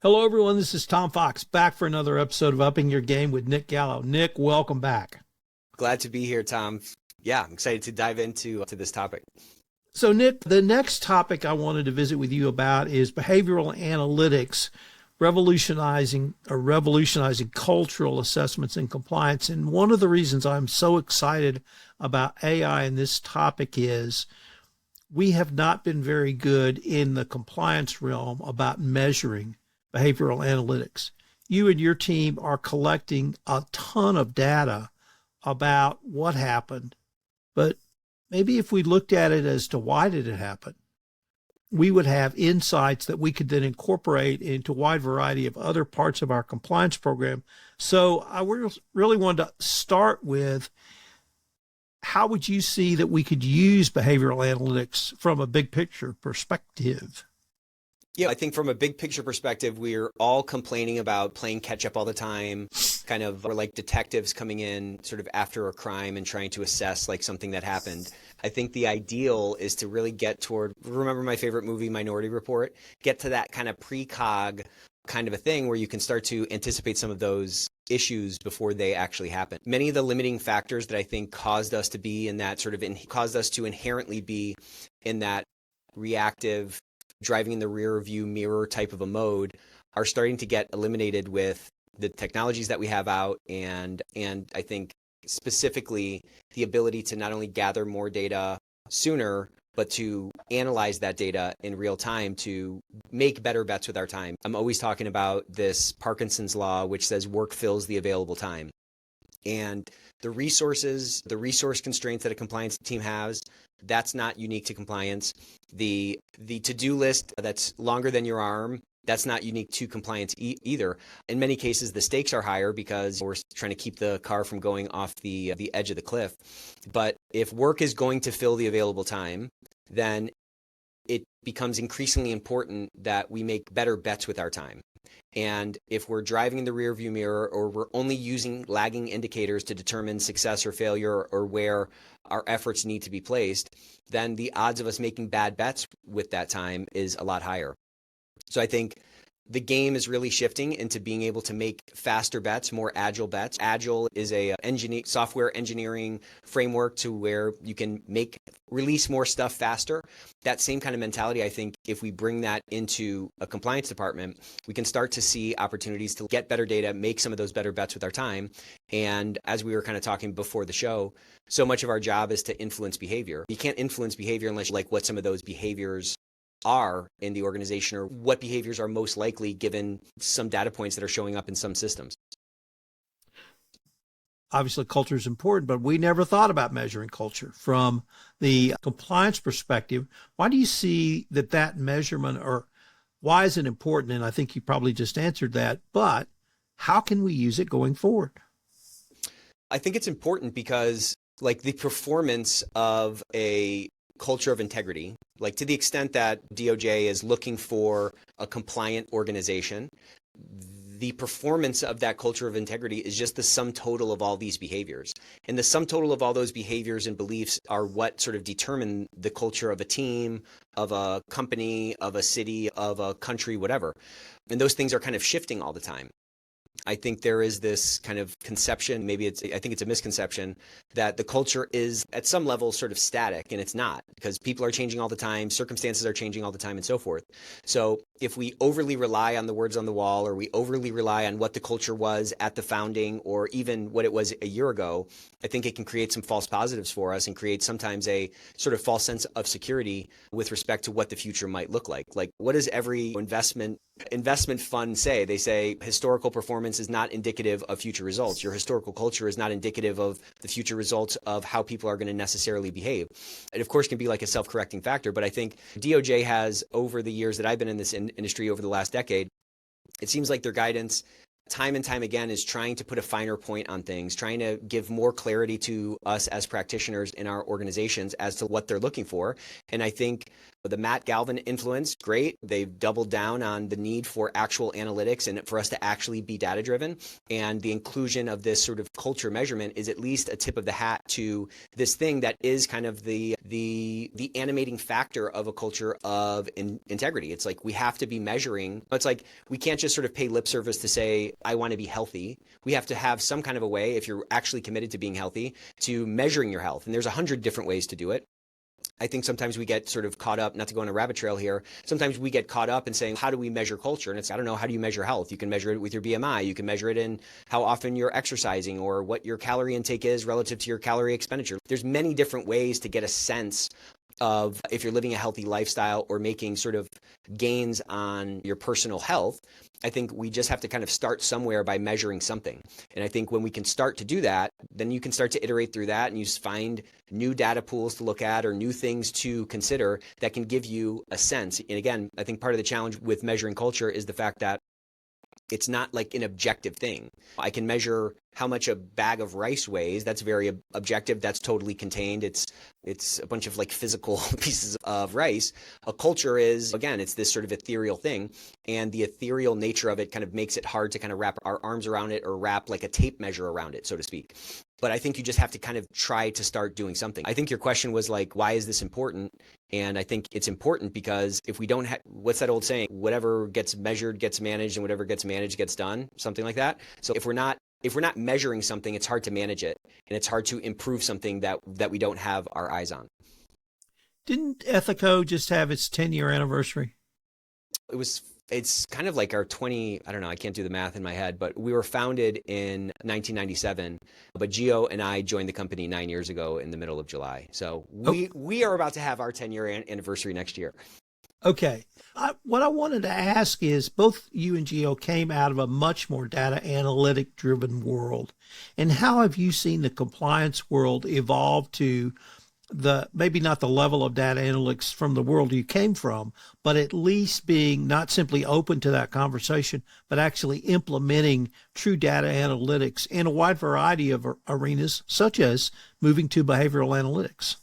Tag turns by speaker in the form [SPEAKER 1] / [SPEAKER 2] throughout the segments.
[SPEAKER 1] Hello, everyone. This is Tom Fox back for another episode of Upping Your Game with Nick Gallo. Nick, welcome back.
[SPEAKER 2] Glad to be here, Tom. Yeah, I'm excited to dive into this topic.
[SPEAKER 1] So, Nick, the next topic I wanted to visit with you about is behavioral analytics revolutionizing cultural assessments and compliance. And one of the reasons I'm so excited about AI in this topic is we have not been very good in the compliance realm about measuring behavioral analytics. You and your team are collecting a ton of data about what happened, but maybe if we looked at it as to why did it happen, we would have insights that we could then incorporate into a wide variety of other parts of our compliance program. So I really wanted to start with, how would you see that we could use behavioral analytics from a big picture perspective?
[SPEAKER 2] Yeah, I think from a big picture perspective, we're all complaining about playing catch up all the time. We're like detectives coming in sort of after a crime and trying to assess like something that happened. I think the ideal is to really get toward, remember my favorite movie, Minority Report, get to that kind of precog kind of a thing where you can start to anticipate some of those issues before they actually happen. Many of the limiting factors that I think caused us to be in that caused us to inherently be in that reactive, driving in the rear view mirror type of a mode are starting to get eliminated with the technologies that we have out, and I think specifically the ability to not only gather more data sooner, but to analyze that data in real time to make better bets with our time. I'm always talking about this Parkinson's law, which says work fills the available time. And the resource constraints that a compliance team has, that's not unique to compliance. The to-do list that's longer than your arm, that's not unique to compliance either. In many cases, the stakes are higher because we're trying to keep the car from going off the edge of the cliff. But if work is going to fill the available time, then it becomes increasingly important that we make better bets with our time. And if we're driving in the rearview mirror, or we're only using lagging indicators to determine success or failure or where our efforts need to be placed, then the odds of us making bad bets with that time is a lot higher. So I think the game is really shifting into being able to make faster bets, more agile bets. Agile is a software engineering framework to where you can release more stuff faster. That same kind of mentality, I think, if we bring that into a compliance department, we can start to see opportunities to get better data, make some of those better bets with our time. And as we were kind of talking before the show, so much of our job is to influence behavior. You can't influence behavior unless you like what some of those behaviors are in the organization, or what behaviors are most likely given some data points that are showing up in some systems.
[SPEAKER 1] Obviously, culture is important, but we never thought about measuring culture from the compliance perspective. Why do you see that measurement, or why is it important? And I think you probably just answered that, but how can we use it going forward?
[SPEAKER 2] I think it's important because like the performance of a culture of integrity, like to the extent that DOJ is looking for a compliant organization, the performance of that culture of integrity is just the sum total of all these behaviors. And the sum total of all those behaviors and beliefs are what sort of determine the culture of a team, of a company, of a city, of a country, whatever. And those things are kind of shifting all the time. I think there is this kind of conception, I think it's a misconception, that the culture is at some level sort of static, and it's not, because people are changing all the time, circumstances are changing all the time, and so forth. So if we overly rely on the words on the wall, or we overly rely on what the culture was at the founding, or even what it was a year ago, I think it can create some false positives for us and create sometimes a sort of false sense of security with respect to what the future might look like. Like, what does every investment fund say? They say historical performance is not indicative of future results. Your historical culture is not indicative of the future results of how people are going to necessarily behave. It, of course, can be like a self-correcting factor, but I think DOJ has, over the years that I've been in this industry over the last decade, it seems like their guidance time and time again is trying to put a finer point on things, trying to give more clarity to us as practitioners in our organizations as to what they're looking for. And I think the Matt Galvin influence, great. They've doubled down on the need for actual analytics and for us to actually be data driven. And the inclusion of this sort of culture measurement is at least a tip of the hat to this thing that is kind of the animating factor of a culture of integrity. It's like we have to be measuring. It's like we can't just sort of pay lip service to say, I want to be healthy. We have to have some kind of a way, if you're actually committed to being healthy, to measuring your health. And there's 100 different ways to do it. I think sometimes we get sort of caught up, not to go on a rabbit trail here, sometimes we get caught up in saying, how do we measure culture? And it's, I don't know, how do you measure health? You can measure it with your BMI. You can measure it in how often you're exercising or what your calorie intake is relative to your calorie expenditure. There's many different ways to get a sense of if you're living a healthy lifestyle or making sort of gains on your personal health. I think we just have to kind of start somewhere by measuring something. And I think when we can start to do that, then you can start to iterate through that and you find new data pools to look at or new things to consider that can give you a sense. And again, I think part of the challenge with measuring culture is the fact that it's not like an objective thing. I can measure how much a bag of rice weighs. That's very objective. That's totally contained. It's a bunch of like physical pieces of rice. A culture is, again, it's this sort of ethereal thing. And the ethereal nature of it kind of makes it hard to kind of wrap our arms around it or wrap like a tape measure around it, so to speak. But I think you just have to kind of try to start doing something. I think your question was like, why is this important? And I think it's important because if we don't have, what's that old saying? Whatever gets measured gets managed and whatever gets managed gets done, something like that. So if we're not measuring something, it's hard to manage it and it's hard to improve something that we don't have our eyes on.
[SPEAKER 1] Didn't Ethico just have its 10-year anniversary?
[SPEAKER 2] It's kind of like our 20, I don't know, I can't do the math in my head, but we were founded in 1997, but Gio and I joined the company 9 years ago in the middle of July. So we are about to have our 10-year anniversary next year.
[SPEAKER 1] Okay. What I wanted to ask is both you and Gio came out of a much more data analytic driven world. And how have you seen the compliance world evolve to maybe not the level of data analytics from the world you came from, but at least being not simply open to that conversation, but actually implementing true data analytics in a wide variety of arenas, such as moving to behavioral analytics?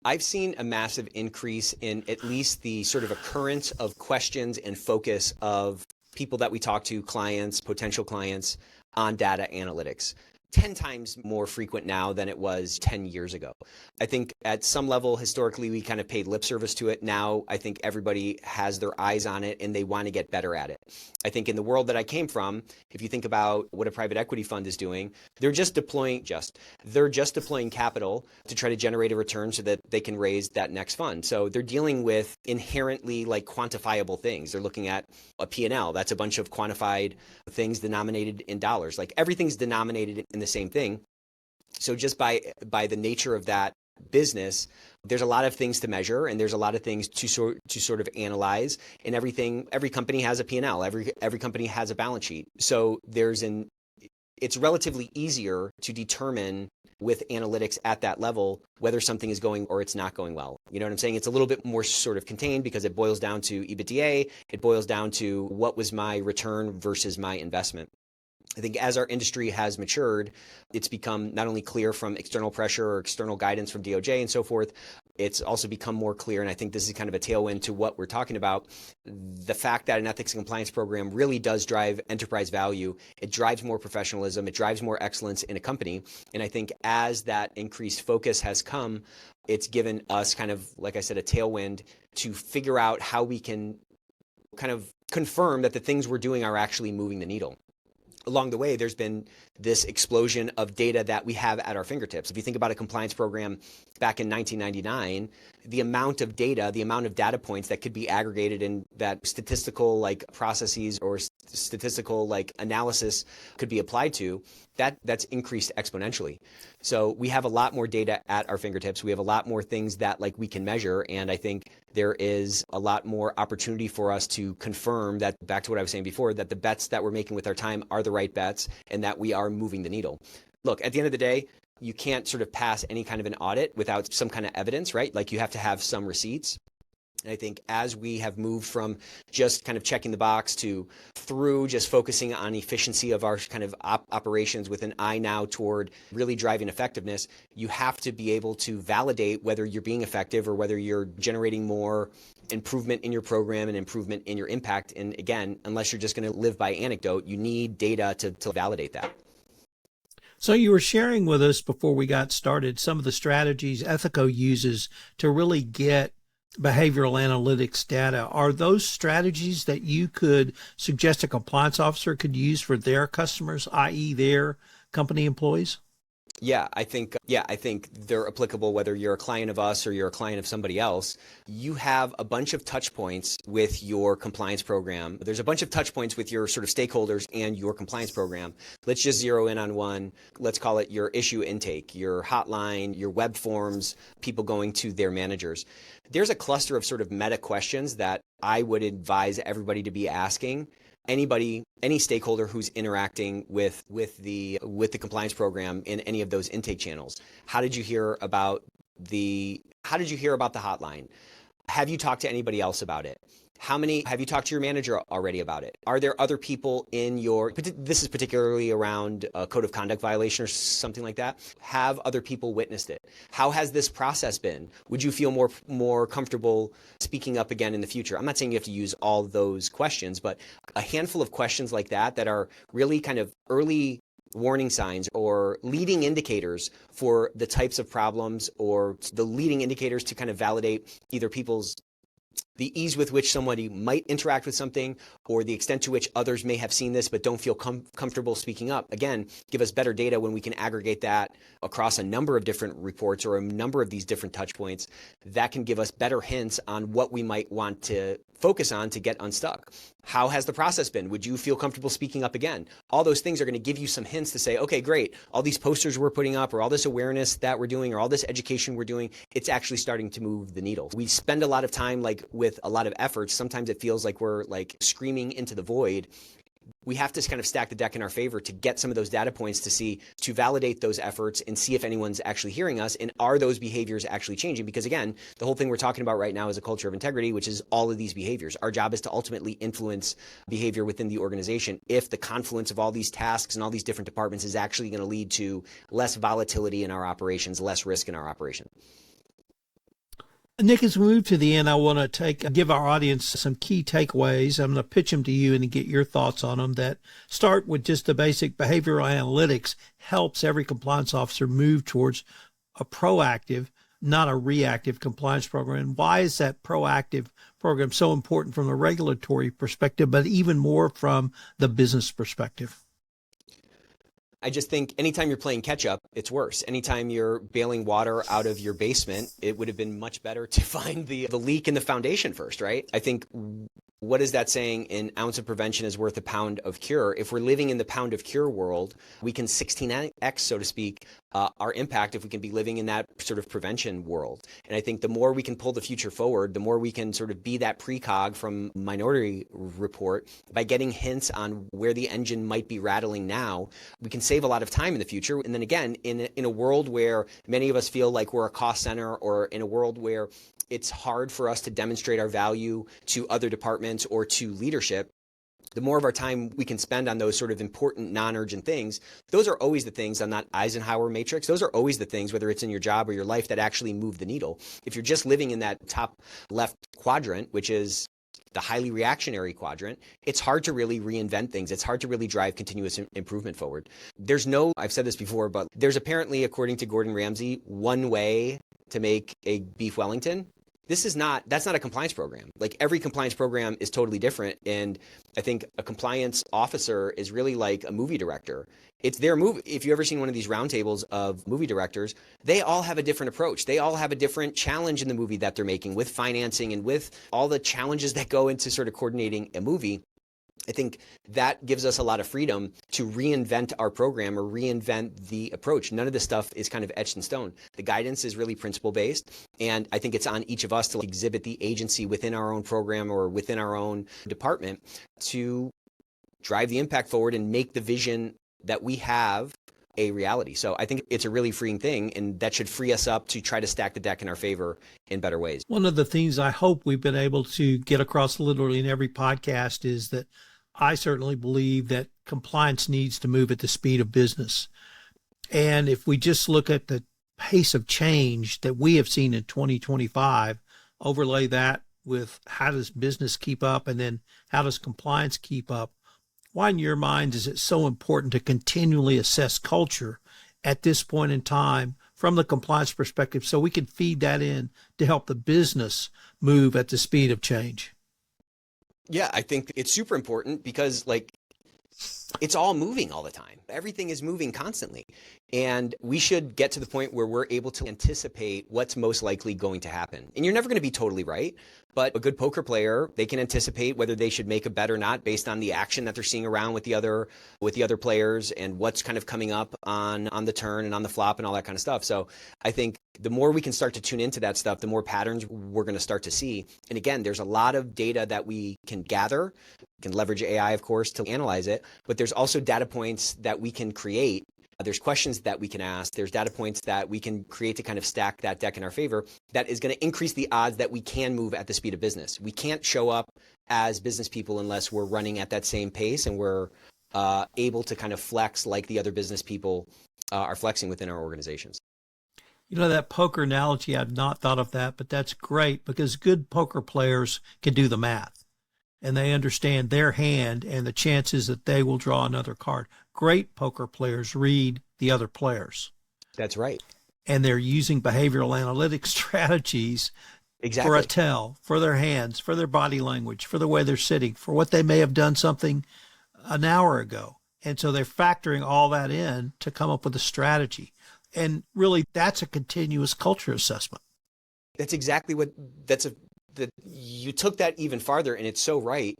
[SPEAKER 2] I've seen a massive increase in at least the sort of occurrence of questions and focus of people that we talk to, clients, potential clients, on data analytics. 10 times more frequent now than it was 10 years ago. I think at some level, historically, we kind of paid lip service to it. Now, I think everybody has their eyes on it and they want to get better at it. I think in the world that I came from, if you think about what a private equity fund is doing, they're just deploying capital to try to generate a return so that they can raise that next fund. So they're dealing with inherently like quantifiable things. They're looking at a P&L. That's a bunch of quantified things denominated in dollars. Like everything's denominated in the same thing. So just by the nature of that business, there's a lot of things to measure and there's a lot of things to sort of analyze, and every company has a P&L, every company has a balance sheet. So it's relatively easier to determine with analytics at that level whether something is going or it's not going well. You know what I'm saying? It's a little bit more sort of contained because it boils down to EBITDA, it boils down to what was my return versus my investment. I think as our industry has matured, it's become not only clear from external pressure or external guidance from DOJ and so forth, it's also become more clear, and I think this is kind of a tailwind to what we're talking about. The fact that an ethics and compliance program really does drive enterprise value. It drives more professionalism. It drives more excellence in a company. And I think as that increased focus has come, it's given us kind of, like I said, a tailwind to figure out how we can kind of confirm that the things we're doing are actually moving the needle. Along the way, there's been this explosion of data that we have at our fingertips. If you think about a compliance program back in 1999, the amount of data, the amount of data points that could be aggregated in that statistical like processes or statistical like analysis could be applied to, that's increased exponentially. So we have a lot more data at our fingertips. We have a lot more things that like we can measure. And I think there is a lot more opportunity for us to confirm that, back to what I was saying before, that the bets that we're making with our time are the right bets and that we are moving the needle. Look, at the end of the day, you can't sort of pass any kind of an audit without some kind of evidence, right? Like you have to have some receipts. And I think as we have moved from just kind of checking the box to through just focusing on efficiency of our kind of operations with an eye now toward really driving effectiveness, you have to be able to validate whether you're being effective or whether you're generating more improvement in your program and improvement in your impact. And again, unless you're just going to live by anecdote, you need data to validate that.
[SPEAKER 1] So you were sharing with us before we got started some of the strategies Ethico uses to really get behavioral analytics data. Are those strategies that you could suggest a compliance officer could use for their customers, i.e. their company employees?
[SPEAKER 2] Yeah, I think they're applicable whether you're a client of us or you're a client of somebody else. You have a bunch of touch points with your compliance program. There's a bunch of touch points with your sort of stakeholders and your compliance program. Let's just zero in on one. Let's call it your issue intake, your hotline, your web forms, people going to their managers. There's a cluster of sort of meta questions that I would advise everybody to be asking. Any stakeholder who's interacting with the compliance program in any of those intake channels. How did you hear about the hotline? Have you talked to anybody else about it? Have you talked to your manager already about it? Are there other people in this is particularly around a code of conduct violation or something like that. Have other people witnessed it? How has this process been? Would you feel more comfortable speaking up again in the future? I'm not saying you have to use all those questions, but a handful of questions like that are really kind of early warning signs or leading indicators for the types of problems or the leading indicators to kind of validate either the ease with which somebody might interact with something or the extent to which others may have seen this but don't feel comfortable speaking up. Again, give us better data when we can aggregate that across a number of different reports or a number of these different touch points. That can give us better hints on what we might want to focus on to get unstuck. How has the process been? Would you feel comfortable speaking up again? All those things are going to give you some hints to say, okay, great. All these posters we're putting up or all this awareness that we're doing or all this education we're doing, it's actually starting to move the needle. We spend a lot of time with a lot of efforts. Sometimes it feels like we're screaming into the void. We have to kind of stack the deck in our favor to get some of those data points to validate those efforts and see if anyone's actually hearing us and are those behaviors actually changing? Because again, the whole thing we're talking about right now is a culture of integrity, which is all of these behaviors. Our job is to ultimately influence behavior within the organization if the confluence of all these tasks and all these different departments is actually going to lead to less volatility in our operations, less risk in our operation.
[SPEAKER 1] Nick, as we move to the end, I want to give our audience some key takeaways. I'm going to pitch them to you and get your thoughts on them that start with just the basic behavioral analytics helps every compliance officer move towards a proactive, not a reactive compliance program. Why is that proactive program so important from a regulatory perspective, but even more from the business perspective?
[SPEAKER 2] I just think anytime you're playing catch up, it's worse. Anytime you're bailing water out of your basement, it would have been much better to find the leak in the foundation first, right? I think what is that saying? An ounce of prevention is worth a pound of cure. If we're living in the pound of cure world, we can 16x, so to speak, our impact if we can be living in that sort of prevention world. And I think the more we can pull the future forward, the more we can sort of be that precog from Minority Report by getting hints on where the engine might be rattling now. We can save a lot of time in the future. And then again, in a world where many of us feel like we're a cost center or in a world where it's hard for us to demonstrate our value to other departments or to leadership, the more of our time we can spend on those sort of important non-urgent things, those are always the things on that Eisenhower matrix. Those are always the things, whether it's in your job or your life, that actually move the needle. If you're just living in that top left quadrant, which is the highly reactionary quadrant, it's hard to really reinvent things. It's hard to really drive continuous improvement forward. I've said this before, but there's apparently, according to Gordon Ramsay, one way to make a beef Wellington. That's not a compliance program. Like every compliance program is totally different. And I think a compliance officer is really like a movie director. It's their movie. If you've ever seen one of these roundtables of movie directors, they all have a different approach. They all have a different challenge in the movie that they're making with financing and with all the challenges that go into sort of coordinating a movie. I think that gives us a lot of freedom to reinvent our program or reinvent the approach. None of this stuff is kind of etched in stone. The guidance is really principle-based, and I think it's on each of us to exhibit the agency within our own program or within our own department to drive the impact forward and make the vision that we have a reality. So I think it's a really freeing thing, and that should free us up to try to stack the deck in our favor in better ways.
[SPEAKER 1] One of the things I hope we've been able to get across literally in every podcast is that I certainly believe that compliance needs to move at the speed of business. And if we just look at the pace of change that we have seen in 2025, overlay that with how does business keep up, and then how does compliance keep up, why in your mind is it so important to continually assess culture at this point in time from the compliance perspective so we can feed that in to help the business move at the speed of change?
[SPEAKER 2] Yeah, I think it's super important because it's all moving all the time. Everything is moving constantly. And we should get to the point where we're able to anticipate what's most likely going to happen. And you're never going to be totally right, but a good poker player, they can anticipate whether they should make a bet or not based on the action that they're seeing around with the other players and what's kind of coming up on the turn and on the flop and all that kind of stuff. So I think the more we can start to tune into that stuff, the more patterns we're going to start to see. And again, there's a lot of data that we can gather. We can leverage AI, of course, to analyze it, but there's also data points that we can create. There's questions that we can ask. There's data points that we can create to kind of stack that deck in our favor that is going to increase the odds that we can move at the speed of business. We can't show up as business people unless we're running at that same pace and we're able to kind of flex like the other business people are flexing within our organizations.
[SPEAKER 1] You know, that poker analogy, I've not thought of that, but that's great because good poker players can do the math and they understand their hand and the chances that they will draw another card. Great poker players read the other players.
[SPEAKER 2] That's right.
[SPEAKER 1] And they're using behavioral analytics strategies for a tell, for their hands, for their body language, for the way they're sitting, for what they may have done something an hour ago. And so they're factoring all that in to come up with a strategy. And really, that's a continuous culture assessment.
[SPEAKER 2] That's exactly what you took that even farther, and it's so right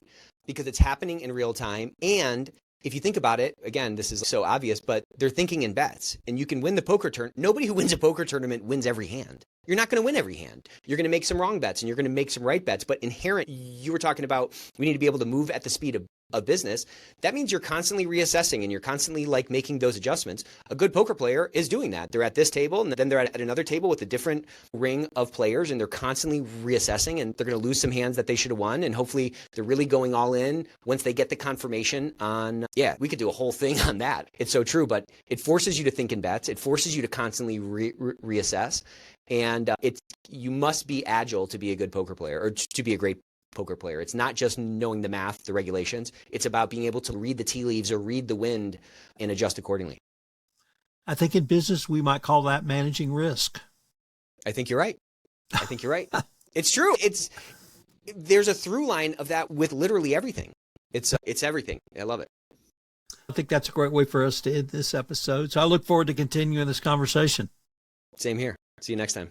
[SPEAKER 2] because it's happening in real time. And if you think about it, again, this is so obvious, but they're thinking in bets, and you can win the poker tournament. Nobody who wins a poker tournament wins every hand. You're not going to win every hand. You're going to make some wrong bets and you're going to make some right bets, but inherent, you were talking about, we need to be able to move at the speed of business. That means you're constantly reassessing and you're constantly making those adjustments. A good poker player is doing that. They're at this table and then they're at another table with a different ring of players, and they're constantly reassessing, and they're going to lose some hands that they should have won. And hopefully they're really going all in once they get the confirmation on, we could do a whole thing on that. It's so true, but it forces you to think in bets. It forces you to constantly reassess. And you must be agile to be a good poker player or to be a great poker player. It's not just knowing the math, the regulations. It's about being able to read the tea leaves or read the wind and adjust accordingly.
[SPEAKER 1] I think in business, we might call that managing risk.
[SPEAKER 2] I think you're right. It's true. There's a through line of that with literally everything. It's everything. I love it.
[SPEAKER 1] I think that's a great way for us to end this episode. So I look forward to continuing this conversation.
[SPEAKER 2] Same here. See you next time.